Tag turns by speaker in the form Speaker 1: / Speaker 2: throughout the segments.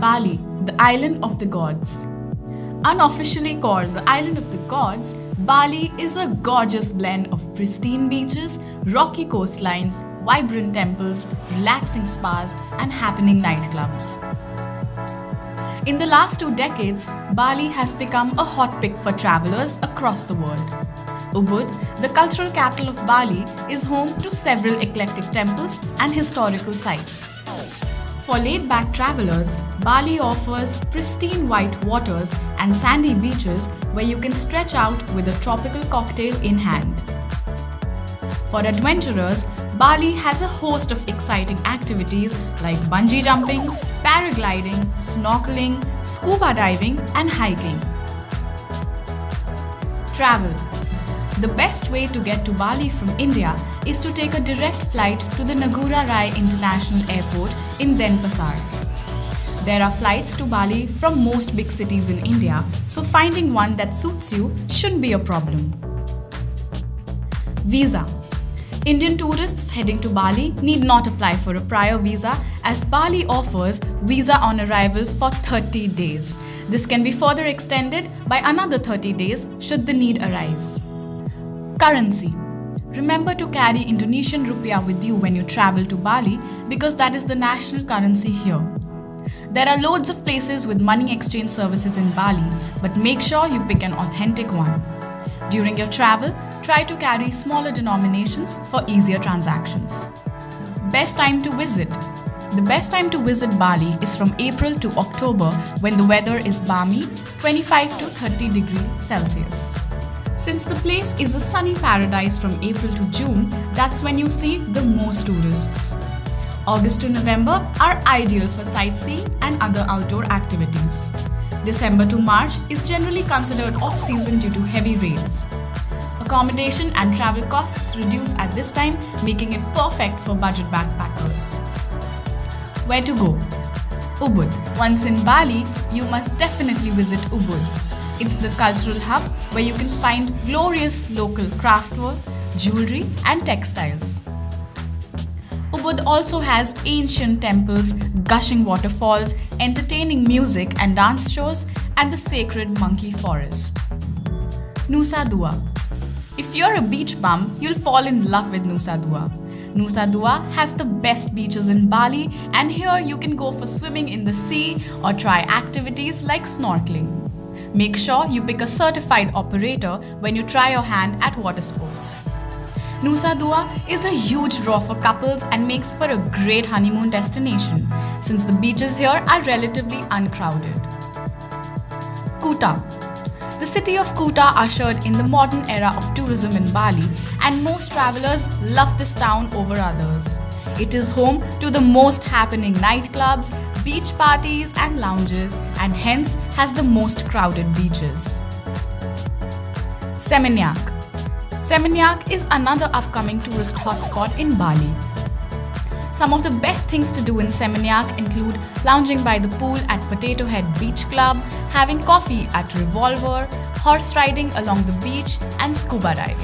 Speaker 1: Bali, the island of the gods. Unofficially called the island of the gods, Bali is a gorgeous blend of pristine beaches, rocky coastlines, vibrant temples, relaxing spas, and happening nightclubs. In the last 2 decades, Bali has become a hot pick for travelers across the world. Ubud, the cultural capital of Bali, is home to several eclectic temples and historical sites. For laid-back travelers, Bali offers pristine white waters and sandy beaches where you can stretch out with a tropical cocktail in hand. For adventurers, Bali has a host of exciting activities like bungee jumping, paragliding, snorkeling, scuba diving, and hiking. Travel. The best way to get to Bali from India is to take a direct flight to the Ngurah Rai International Airport in Denpasar. There are flights to Bali from most big cities in India, so finding one that suits you shouldn't be a problem. Visa. Indian tourists heading to Bali need not apply for a prior visa as Bali offers visa on arrival for 30 days. This can be further extended by another 30 days should the need arise. Currency. Remember to carry Indonesian rupiah with you when you travel to Bali because that is the national currency here. There are loads of places with money exchange services in Bali, but make sure you pick an authentic one. During your travel, try to carry smaller denominations for easier transactions. Best time to visit. The best time to visit Bali is from April to October when the weather is balmy, 25 to 30 degrees Celsius. Since the place is a sunny paradise from April to June, that's when you see the most tourists. August to November are ideal for sightseeing and other outdoor activities. December to March is generally considered off-season due to heavy rains. Accommodation and travel costs reduce at this time, making it perfect for budget backpackers. Where to go? Ubud. Once in Bali, you must definitely visit Ubud. It's the cultural hub where you can find glorious local craftwork, jewelry, and textiles. Ubud also has ancient temples, gushing waterfalls, entertaining music and dance shows, and the sacred monkey forest. Nusa Dua. If you're a beach bum, you'll fall in love with Nusa Dua. Nusa Dua has the best beaches in Bali, and here you can go for swimming in the sea or try activities like snorkeling. Make sure you pick a certified operator when you try your hand at water sports. Nusa Dua is a huge draw for couples and makes for a great honeymoon destination since the beaches here are relatively uncrowded. Kuta. The city of Kuta ushered in the modern era of tourism in Bali, and most travelers love this town over others. It is home to the most happening nightclubs, beach parties and lounges, and hence has the most crowded beaches. Seminyak. Seminyak is another upcoming tourist hotspot in Bali. Some of the best things to do in Seminyak include lounging by the pool at Potato Head Beach Club, having coffee at Revolver, horse riding along the beach, and scuba diving.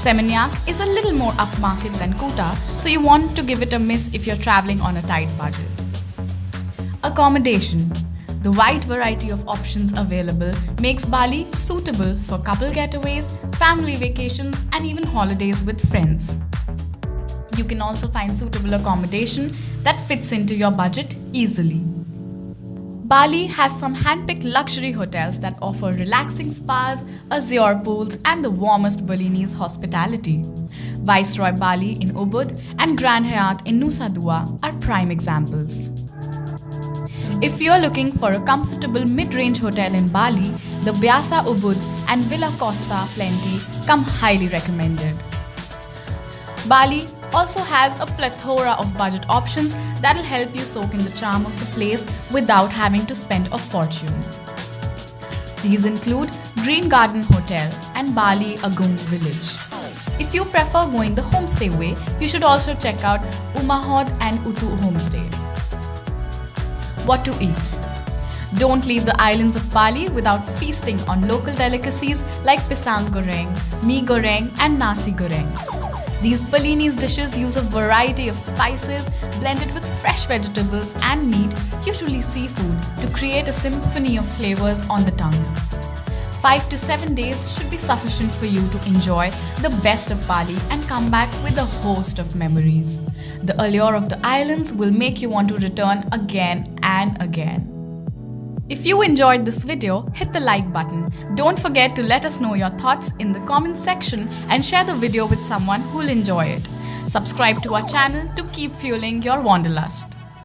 Speaker 1: Seminyak is a little more upmarket than Kuta, so you want to give it a miss if you're traveling on a tight budget. Accommodation. The wide variety of options available makes Bali suitable for couple getaways, family vacations, and even holidays with friends. You can also find suitable accommodation that fits into your budget easily. Bali has some hand-picked luxury hotels that offer relaxing spas, azure pools, and the warmest Balinese hospitality. Viceroy Bali in Ubud and Grand Hyatt in Nusa Dua are prime examples. If you're looking for a comfortable mid-range hotel in Bali, the Biasa Ubud and Villa Costa Plenty come highly recommended. Bali also has a plethora of budget options that'll help you soak in the charm of the place without having to spend a fortune. These include Green Garden Hotel and Bali Agung Village. If you prefer going the homestay way, you should also check out Umahod and Utu Homestay. What to eat? Don't leave the islands of Bali without feasting on local delicacies like pisang goreng, mee goreng, and nasi goreng. These Balinese dishes use a variety of spices blended with fresh vegetables and meat, usually seafood, to create a symphony of flavors on the tongue. 5 to 7 days should be sufficient for you to enjoy the best of Bali and come back with a host of memories. The allure of the islands will make you want to return again and again. If you enjoyed this video, hit the like button. Don't forget to let us know your thoughts in the comment section and share the video with someone who'll enjoy it. Subscribe to our channel to keep fueling your wanderlust.